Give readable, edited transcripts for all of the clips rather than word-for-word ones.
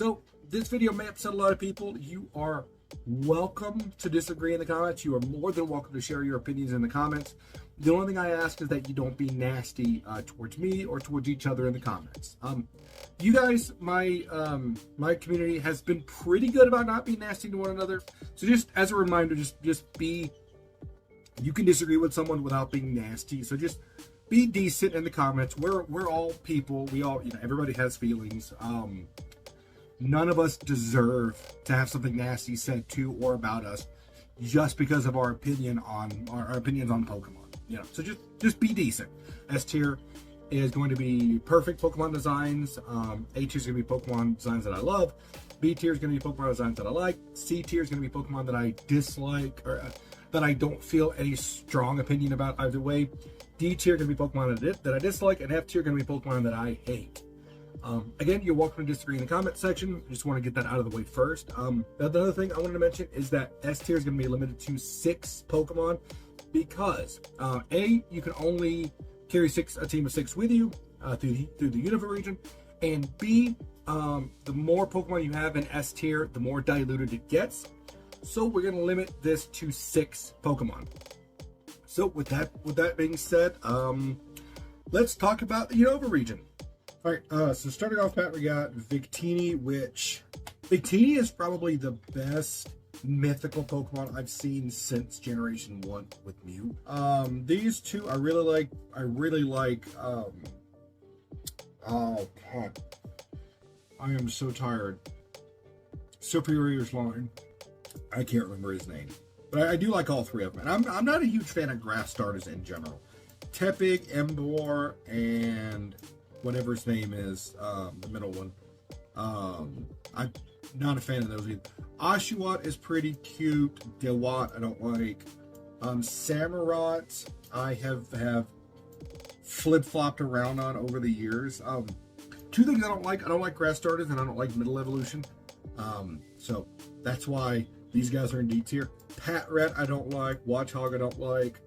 So this video may upset a lot of people. You are welcome to disagree in the comments. You are more than welcome to share your opinions in the comments. The only thing I ask is that you don't be nasty towards me or towards each other in the comments. You guys, my community has been pretty good about not being nasty to one another. So just as a reminder, just be. You can disagree with someone without being nasty. So just be decent in the comments. We're all people. We all, everybody has feelings. None of us deserve to have something nasty said to or about us just because of our opinions on Pokemon. So just be decent. S tier is going to be perfect Pokemon designs. A tier is going to be Pokemon designs that I love. B tier is going to be Pokemon designs that I like. C tier is going to be Pokemon that I dislike or that I don't feel any strong opinion about either way. D tier going to be Pokemon that I dislike, and F tier going to be Pokemon that I hate. Again, you're welcome to disagree in the comment section. I just want to get that out of the way first. The other thing I wanted to mention is that S tier is going to be limited to 6 Pokemon because A, you can only carry a team of 6 with you through the Unova region, and B, the more Pokemon you have in S tier, the more diluted it gets. So we're going to limit this to 6 Pokemon. So with that being said, let's talk about the Unova region. All right, so starting off, Pat, we got Victini, which Victini is probably the best mythical Pokemon I've seen since Generation 1 with Mew. These two I really like. Oh God, I am so tired. Superior's line. I can't remember his name, but I do like all 3 of them. And I'm not a huge fan of grass starters in general. Tepig, Emboar, and whatever his name is, the middle one. I'm not a fan of those either. Oshawott is pretty cute. Dewott I don't like. Samurott I have flip-flopped around on over the years. 2 things I don't like. I don't like grass starters, and I don't like middle evolution. So that's why these guys are in D tier. Patrat I don't like. Watchog I don't like.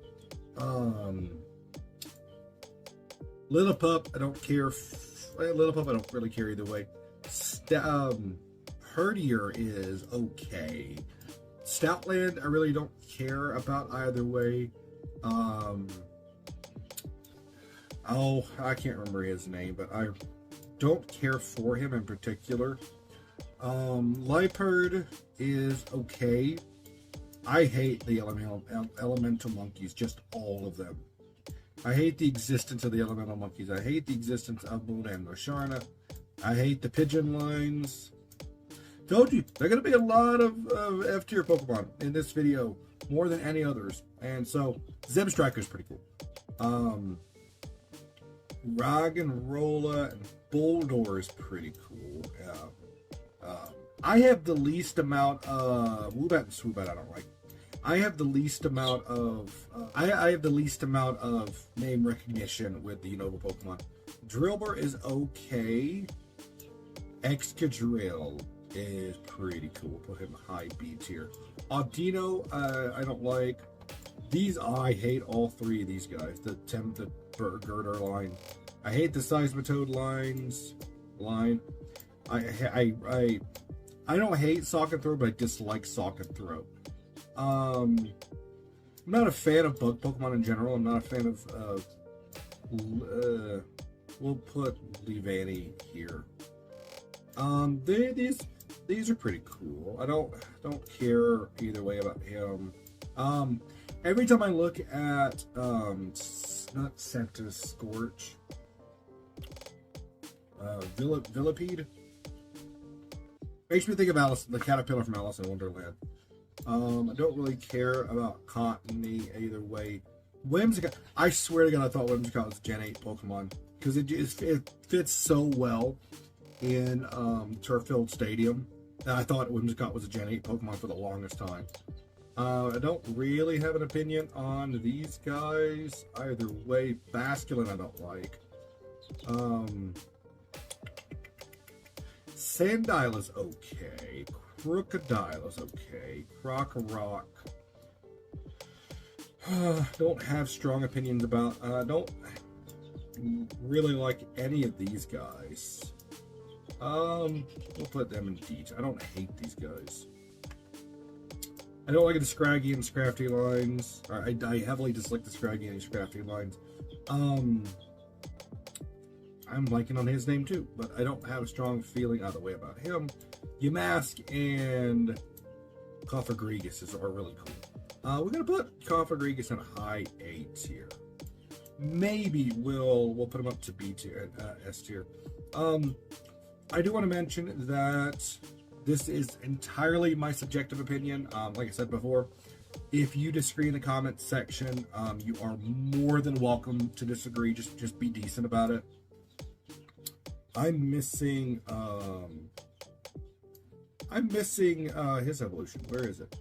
Lillipup I don't care. Lillipup I don't really care either way. Herdier is okay. Stoutland I really don't care about either way. Oh, I can't remember his name, but I don't care for him in particular. Liepard is okay. I hate the elemental monkeys, just all of them. I hate the existence of the elemental monkeys. I hate the existence of Bull and Losharna. I hate the pigeon lines. Told you, there are going to be a lot of F tier Pokemon in this video, more than any others. And so, Zebstrika is pretty cool. Roggenrola and Boldor is pretty cool. I have the least amount of Woobat and Swoobat I don't like. I have the least amount of I have the least amount of name recognition with the Unova Pokemon. Drillbur is okay. Excadrill is pretty cool. Put him high B tier. Audino I don't like. I hate all 3 of these guys. The Girder line. I hate the Seismitoad line. I don't hate Sock and Throw, but I dislike Sock and Throw. I'm not a fan of bug Pokemon in general. I'm not a fan of we'll put Leavanny here. These are pretty cool. I don't care either way about him. Every time I look at not Scentus, Scorch, Villipede, makes me think of Alice, the caterpillar from Alice in Wonderland. I don't really care about Cottony either way. Whimsicott, I swear to God, I thought Whimsicott was a Gen 8 Pokemon because it fits so well in Turffield Stadium. And I thought Whimsicott was a Gen 8 Pokemon for the longest time. I don't really have an opinion on these guys either way. Basculin I don't like. Sandile is okay. Crocodile is okay. Crocorock. Don't have strong opinions about. Don't really like any of these guys. We'll put them in D. I don't hate these guys. I don't like the Scraggy and Scrafty lines. I heavily dislike the Scraggy and Scrafty lines. I'm blanking on his name too, but I don't have a strong feeling either way about him. Yamask and Coffagregus are really cool. We're gonna put Coffagregus in a high A tier. Maybe we'll put him up to B tier, S tier. I do want to mention that this is entirely my subjective opinion. Like I said before, if you disagree in the comments section, you are more than welcome to disagree. Just be decent about it. I'm missing his evolution. Where is it?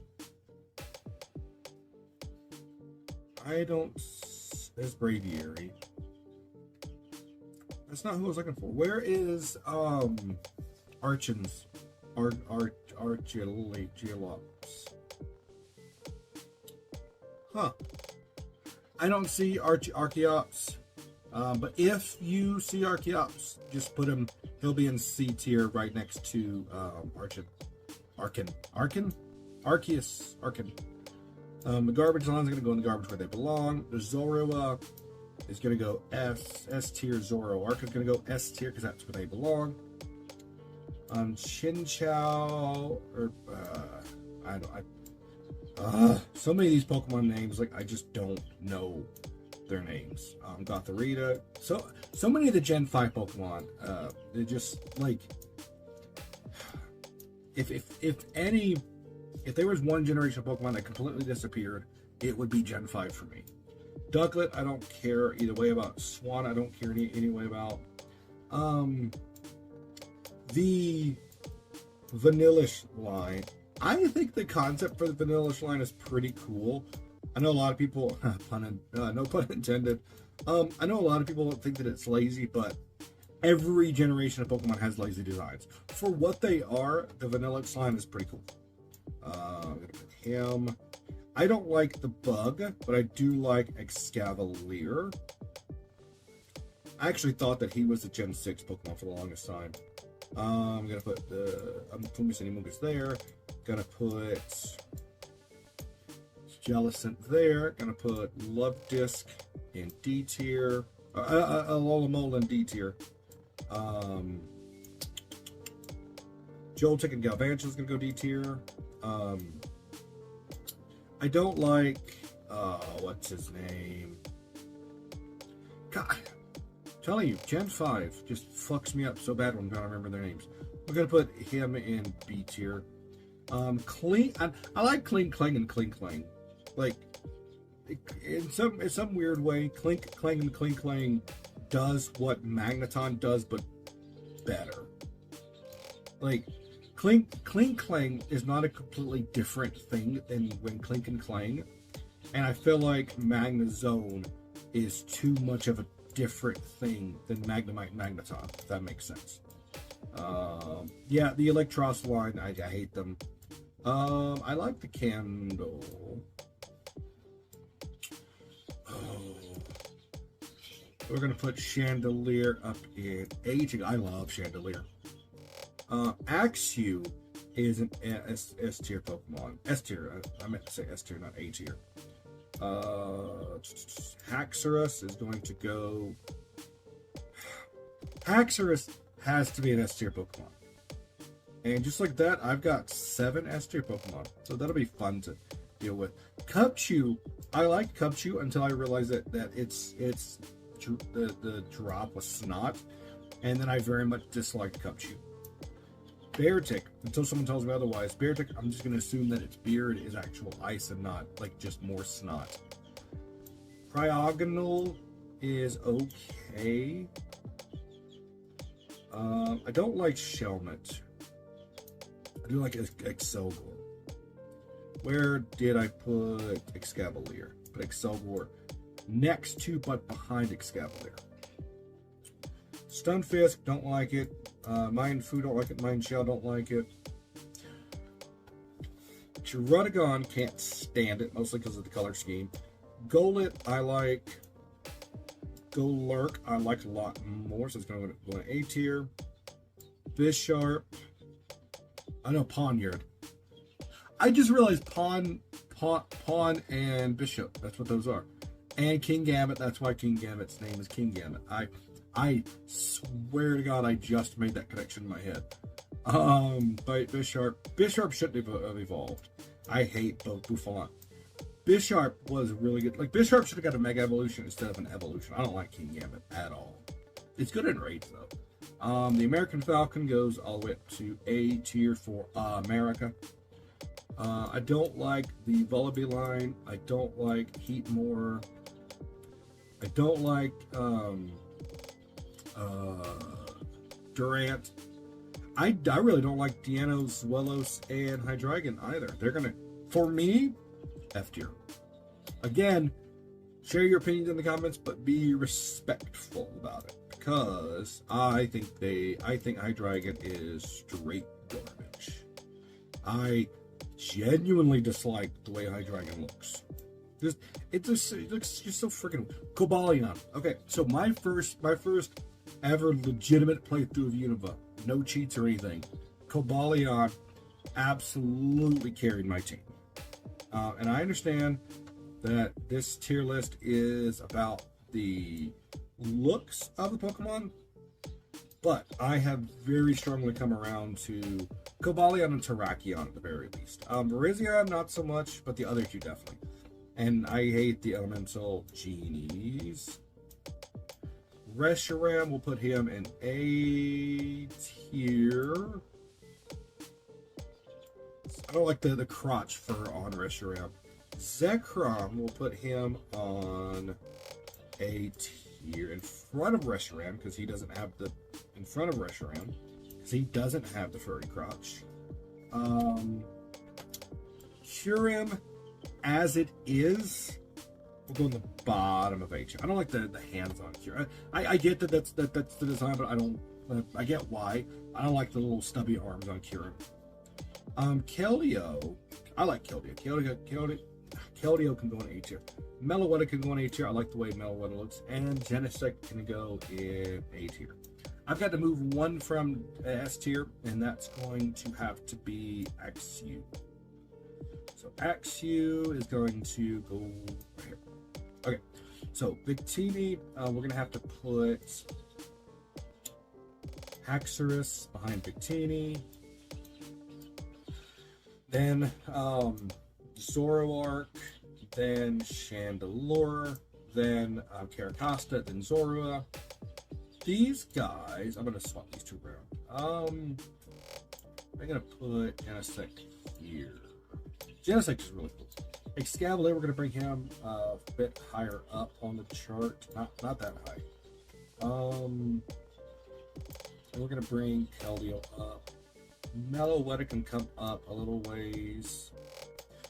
There's Braviary. That's not who I was looking for. Where is Archons? Archeolops. Huh. I don't see Archeops. But if you see Archeops, just put him, he'll be in C tier right next to Archeus. The garbage line's gonna go in the garbage where they belong. The Zorua is gonna go S tier. Zoroark is gonna go S tier because that's where they belong. Chinchou, or so many of these Pokemon names, like I just don't know their names. Gothorita. So many of the Gen 5 Pokemon, they're just like, if there was one generation of Pokemon that completely disappeared, it would be Gen 5 for me. Ducklet, I don't care either way about. Swan, I don't care any way about. The Vanillish line, I think the concept for the Vanillish line is pretty cool. I know a lot of people, no pun intended, I know a lot of people think that it's lazy, but every generation of Pokemon has lazy designs. For what they are, the Vanillish line is pretty cool. I'm going to put him. I don't like the Bug, but I do like Excavalier. I actually thought that he was a Gen 6 Pokemon for the longest time. I'm going to put the Fungus and Mungus there. Going to put Jellicent there. Going to put Love-Disc in D tier. Alolamole in D tier. Joltik and Galvantula is going to go D tier. I don't like, what's his name? God, I'm telling you, Gen 5 just fucks me up so bad when I'm trying to remember their names. We're going to put him in B tier. Cling, I like Cling Clang and Cling Clang. Like, in some weird way, Clink Clang and Cling Clang does what Magneton does, but better. Like, Cling Clang is not a completely different thing than when Clink and Clang, and I feel like Magnezone is too much of a different thing than Magnemite and Magneton, if that makes sense. Yeah, the Electros line, I hate them. I like the Candle. We're gonna put Chandelier up in A tier. I love Chandelier. Axew is an S tier Pokemon. S tier. I meant to say S tier, not A tier. Haxorus is going to go. Haxorus has to be an S tier Pokemon. And just like that, I've got 7 S tier Pokemon. So that'll be fun to deal with. Cubchoo, I like Cubchoo until I realized that it's the drop was Snot, and then I very much disliked Cubchoo. Beartic, until someone tells me otherwise, Beartic, I'm just going to assume that its beard is actual ice and not like just more snot. Cryogonal is okay. I don't like Shelmet. I do like Excelgor. Where did I put Excavalier? Put Excelgor next to but behind Excavalier. Stunfisk, don't like it. Mindfu, don't like it. Mindshell, don't like it. Chirudagon, can't stand it, mostly because of the color scheme. Golett, I like. Golurk, I like a lot more, so it's going to go in A tier. Bisharp. I know Ponyard. I just realized Pawn and Bishop. That's what those are. And Kingambit. That's why Kingambit's name is Kingambit. I swear to God, I just made that connection in my head. But Bisharp shouldn't have evolved. I hate both Buffon. Bisharp was really good. Like, Bisharp should have got a Mega Evolution instead of an Evolution. I don't like Kingambit at all. It's good in raids, though. The American Falcon goes all the way up to A tier for America. I don't like the Vullaby line. I don't like Heatmore. I don't like Durant. I really don't like Deanos, Zwelos, and Hydreigon either. They're gonna, for me, F tier. Again, share your opinions in the comments, but be respectful about it, because I think Hydreigon is straight garbage. I genuinely dislike the way Hydreigon looks. It looks just so freaking Cobalion. Okay, so my first ever legitimate playthrough of Unova, no cheats or anything. Cobalion absolutely carried my team, and I understand that this tier list is about the looks of the Pokemon, but I have very strongly come around to Cobalion and Terrakion at the very least. Virizion, not so much, but the other two definitely. And I hate the Elemental Genies. Reshiram, we'll put him in A tier. I don't like the crotch fur on Reshiram. Zekrom, we'll put him on A tier in front of Reshiram, because he doesn't have the in front of Reshiram, because he doesn't have the furry crotch. Kyurem, as it is, we'll go in the bottom of H. I don't like the hands-on Kyurem. I get that's the design, but I get why. I don't like the little stubby arms on Kyurem. Keldeo, I like Keldeo. Keldeo can go in A tier. Meloetta can go in A tier. I like the way Meloetta looks. And Genesect can go in A tier. I've got to move one from S tier, and that's going to have to be XU. So XU is going to go right here. Okay, so Victini, we're going to have to put Haxorus behind Victini. Then Zoroark, then Chandelure, then Caracosta, then Zorua. These guys, I'm going to swap these two around. I'm going to put Genesect here. Genesect is really cool. Excavalier, we're going to bring him a bit higher up on the chart. Not that high. And we're going to bring Keldeo up. Meloetta can come up a little ways.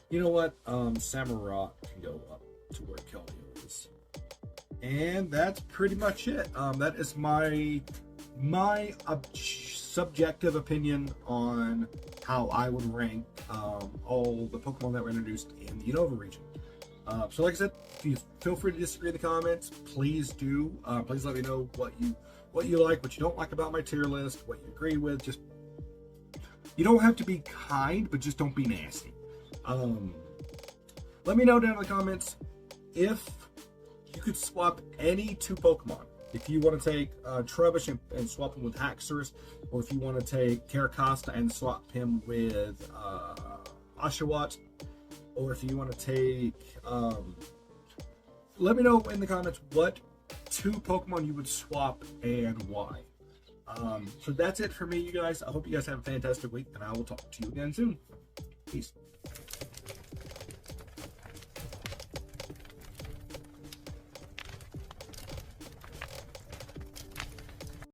You know what? Samurott can go up to where Keldeo is. And that's pretty much it. That is my subjective opinion on how I would rank all the Pokemon that were introduced in the Unova region. So like I said, if you feel free to disagree in the comments, please do. Please let me know what you like, what you don't like about my tier list, what you agree with. Just, you don't have to be kind, but just don't be nasty. Let me know down in the comments if you could swap any two Pokemon. If you want to take Trubbish and swap him with Haxorus, or if you want to take Caracosta and swap him with Oshawott, or if you want to take, let me know in the comments what two Pokemon you would swap and why. So that's it for me, you guys. I hope you guys have a fantastic week, and I will talk to you again soon. Peace.